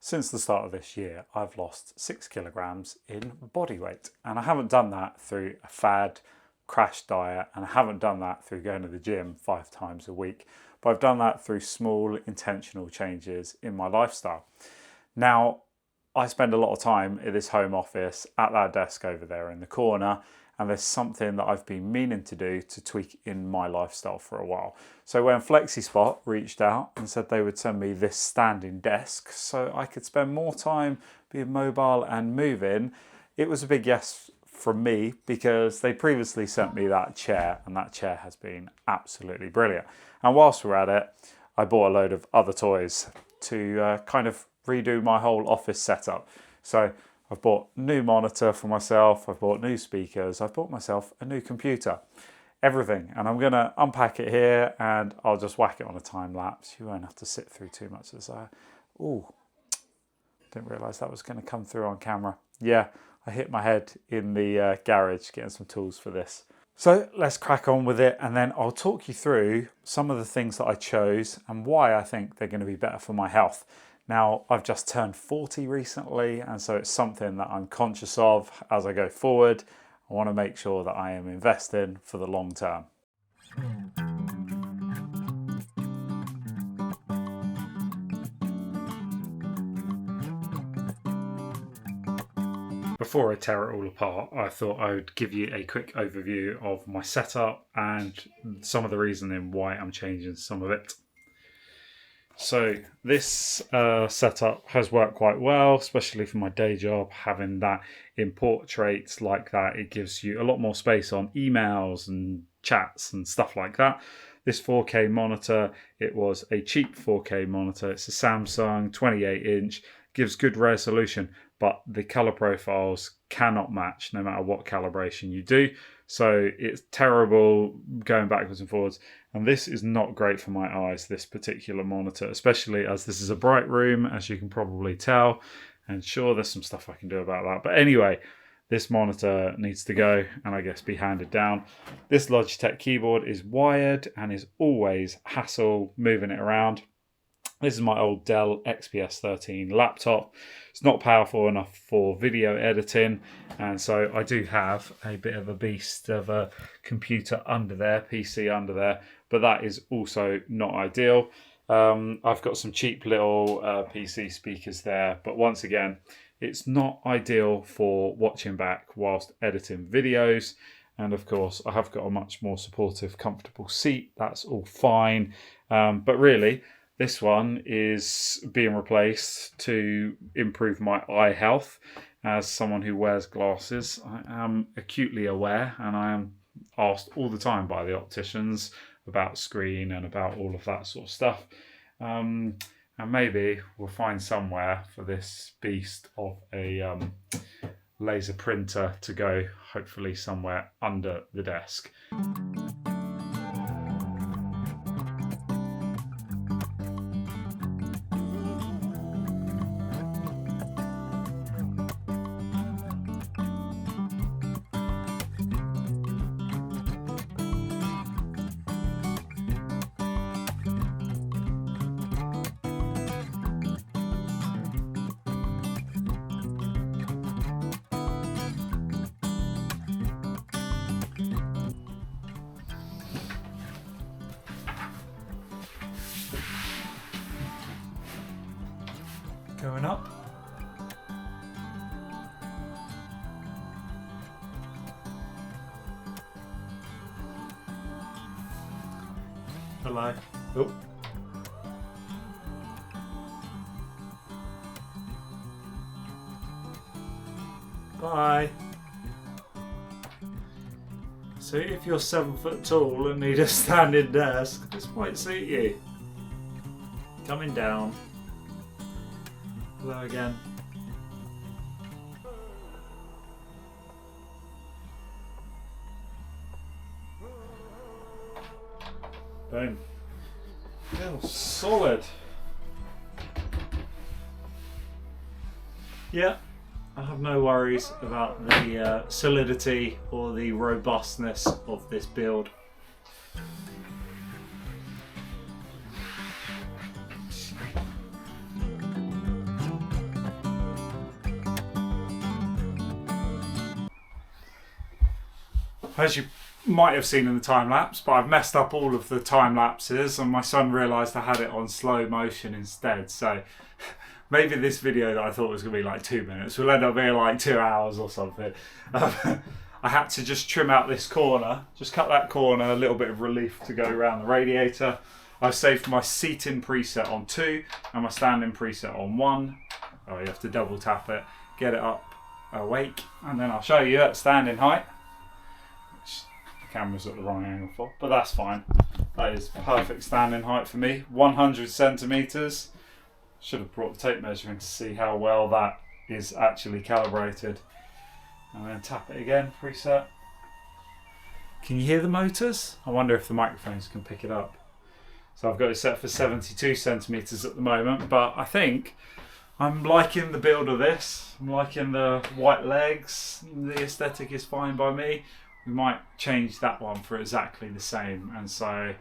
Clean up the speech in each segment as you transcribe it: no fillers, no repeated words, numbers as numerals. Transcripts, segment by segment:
Since the start of this year, I've lost 6 kilograms in body weight, and I haven't done that through a fad crash diet, and I haven't done that through going to the gym 5 times a week, but I've done that through small intentional changes in my lifestyle. Now, I spend a lot of time in this home office at that desk over there in the corner, and there's something that I've been meaning to do to tweak in my lifestyle for a while. So when FlexiSpot reached out and said they would send me this standing desk so I could spend more time being mobile and moving, it was a big yes from me, because they previously sent me that chair, and that chair has been absolutely brilliant. And whilst we're at it, I bought a load of other toys to kind of redo my whole office setup. So I've bought a new monitor for myself, I've bought new speakers, I've bought myself a new computer, everything. And I'm gonna unpack it here and I'll just whack it on a time lapse. You won't have to sit through too much as ooh, didn't realise that was gonna come through on camera. Yeah, I hit my head in the garage getting some tools for this. So let's crack on with it, and then I'll talk you through some of the things that I chose and why I think they're gonna be better for my health. Now, I've just turned 40 recently, and so it's something that I'm conscious of as I go forward. I want to make sure that I am investing for the long term. Before I tear it all apart, I thought I would give you a quick overview of my setup and some of the reasoning why I'm changing some of it. So this setup has worked quite well, especially for my day job. Having that in portraits like that, it gives you a lot more space on emails and chats and stuff like that. This 4K monitor, it was a cheap 4K monitor. It's a Samsung 28-inch, gives good resolution, but the color profiles cannot match no matter what calibration you do. So it's terrible going backwards and forwards. And this is not great for my eyes, this particular monitor, especially as this is a bright room, as you can probably tell. And sure, there's some stuff I can do about that. But anyway, this monitor needs to go and I guess be handed down. This Logitech keyboard is wired and is always hassle moving it around. This is my old Dell XPS 13 laptop. It's not powerful enough for video editing, and so I do have a bit of a beast of a computer under there, PC under there, but that is also not ideal. I've got some cheap little PC speakers there, but once again, it's not ideal for watching back whilst editing videos. And of course, I have got a much more supportive, comfortable seat. That's all fine, but really, this one is being replaced to improve my eye health. As someone who wears glasses, I am acutely aware, and I am asked all the time by the opticians about screen and about all of that sort of stuff. And maybe we'll find somewhere for this beast of a laser printer to go, hopefully somewhere under the desk. Going up. Hello. Oh. Bye. So if you're 7 foot tall and need a standing desk, this might suit you. Coming down. Hello again. Boom. Feels solid. Yeah, I have no worries about the solidity or the robustness of this build. As you might have seen in the time lapse, but I've messed up all of the time lapses and my son realised I had it on slow motion instead. So maybe this video that I thought was going to be like 2 minutes will end up being like 2 hours or something. I had to just trim out this corner, just cut that corner, a little bit of relief to go around the radiator. I've saved my seating preset on 2 and my standing preset on 1. Oh, you have to double tap it, get it up awake, and then I'll show you at standing height, which the camera's at the wrong angle for, but that's fine. That is perfect standing height for me, 100 centimeters. Should have brought the tape measure in to see how well that is actually calibrated. And then tap it again, preset. Can you hear the motors? I wonder if the microphones can pick it up. So I've got it set for 72 centimeters at the moment, but I think I'm liking the build of this. I'm liking the white legs. The aesthetic is fine by me. We might change that one for exactly the same, and so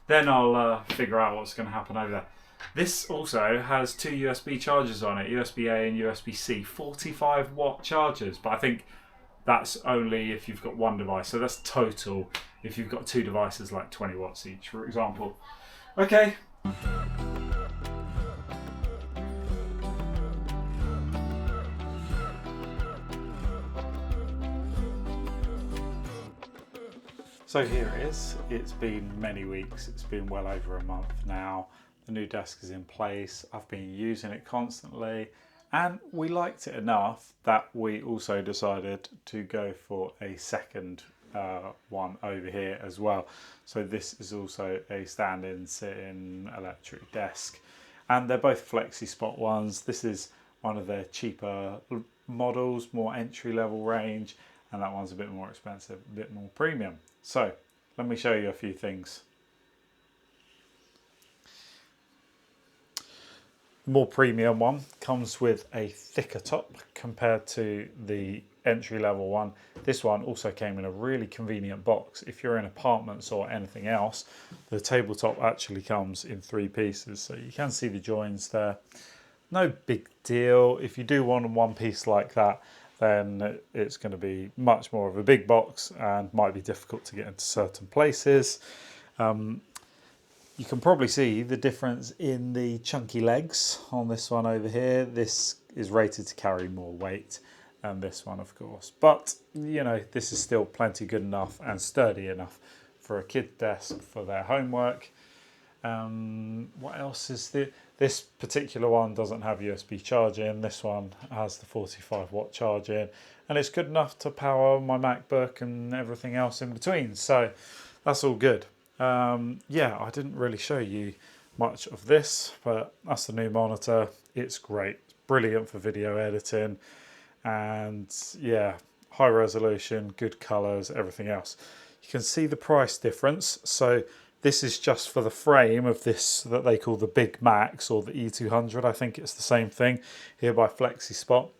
then I'll figure out what's going to happen over there. This also has 2 USB chargers on it, USB-A and USB-C, 45 watt chargers, but I think that's only if you've got one device, so that's total if you've got 2 devices, like 20 watts each, for example. Okay. So here it is. It's been many weeks. It's been well over a month now. The new desk is in place. I've been using it constantly and we liked it enough that we also decided to go for a second one over here as well. So this is also a stand-in, sit-in electric desk, and they're both FlexiSpot ones. This is one of their cheaper models, more entry-level range, and that one's a bit more expensive, a bit more premium. So let me show you a few things. More premium one comes with a thicker top compared to the entry level one. This one also came in a really convenient box. If you're in apartments or anything else, the tabletop actually comes in 3 pieces, so you can see the joins there. No big deal. If you do want a one piece like that, then it's going to be much more of a big box and might be difficult to get into certain places. You can probably see the difference in the chunky legs on this one over here. This is rated to carry more weight than this one, of course. But, you know, this is still plenty good enough and sturdy enough for a kid desk for their homework. What else is there? This particular one doesn't have USB charging. This one has the 45 watt charging. And it's good enough to power my MacBook and everything else in between. So that's all good. Yeah, I didn't really show you much of this, but that's the new monitor. It's great. It's brilliant for video editing, and yeah, high resolution, good colors, everything else. You can see the price difference. So this is just for the frame of this that they call the Big Max, or the E200. I think it's the same thing here by FlexiSpot,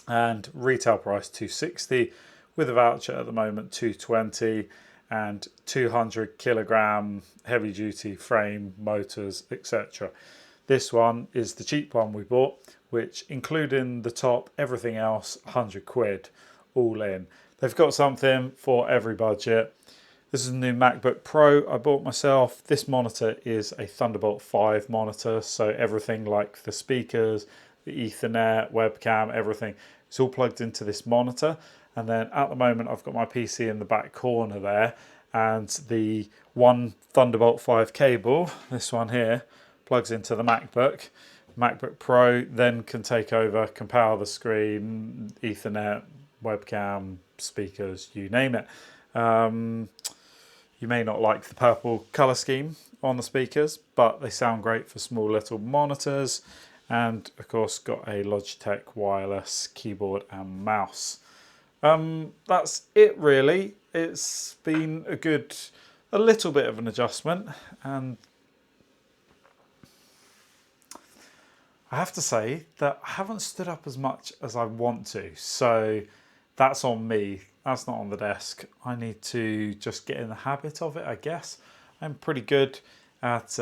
and retail price $260, with a voucher at the moment $220. And 200 kilogram heavy duty frame, motors, etc. This one is the cheap one we bought, which including the top, everything else, 100 quid all in. They've got something for every budget. This is a new MacBook Pro I bought myself. This monitor is a Thunderbolt 5 monitor, so everything like the speakers, the Ethernet, webcam, everything, it's all plugged into this monitor. And then at the moment I've got my PC in the back corner there, and the one Thunderbolt 5 cable, this one here, plugs into the MacBook. MacBook Pro then can take over, can power the screen, Ethernet, webcam, speakers, you name it. You may not like the purple colour scheme on the speakers, but they sound great for small little monitors. And of course got a Logitech wireless keyboard and mouse. That's it really. It's been a little bit of an adjustment, and I have to say that I haven't stood up as much as I want to, so that's on me. That's not on the desk. I need to just get in the habit of it, I guess. I'm pretty good at,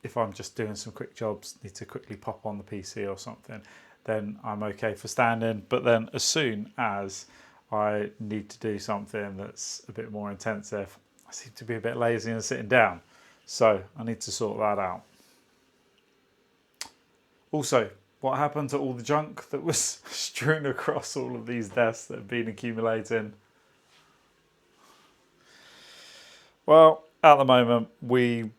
if I'm just doing some quick jobs, need to quickly pop on the PC or something, then I'm okay for standing. But then as soon as I need to do something that's a bit more intensive, I seem to be a bit lazy and sitting down. So I need to sort that out. Also, what happened to all the junk that was strewn across all of these desks that have been accumulating? Well, at the moment, we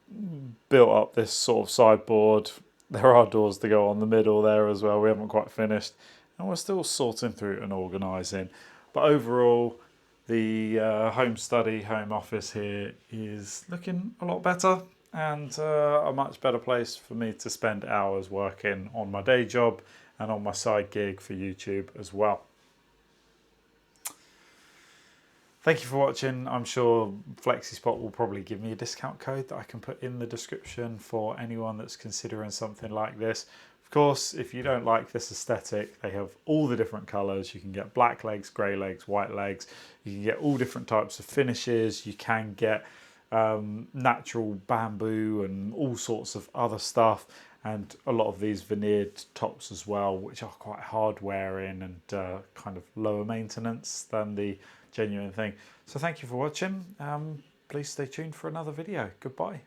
built up this sort of sideboard. There are doors to go on the middle there as well. We haven't quite finished. And we're still sorting through and organising. But overall, the home study, home office here is looking a lot better. And a much better place for me to spend hours working on my day job and on my side gig for YouTube as well. Thank you for watching. I'm sure FlexiSpot will probably give me a discount code that I can put in the description for anyone that's considering something like this. Of course, if you don't like this aesthetic, they have all the different colours. You can get black legs, grey legs, white legs. You can get all different types of finishes. You can get natural bamboo and all sorts of other stuff, and a lot of these veneered tops as well, which are quite hard wearing and kind of lower maintenance than the genuine thing. So thank you for watching. Please stay tuned for another video. Goodbye.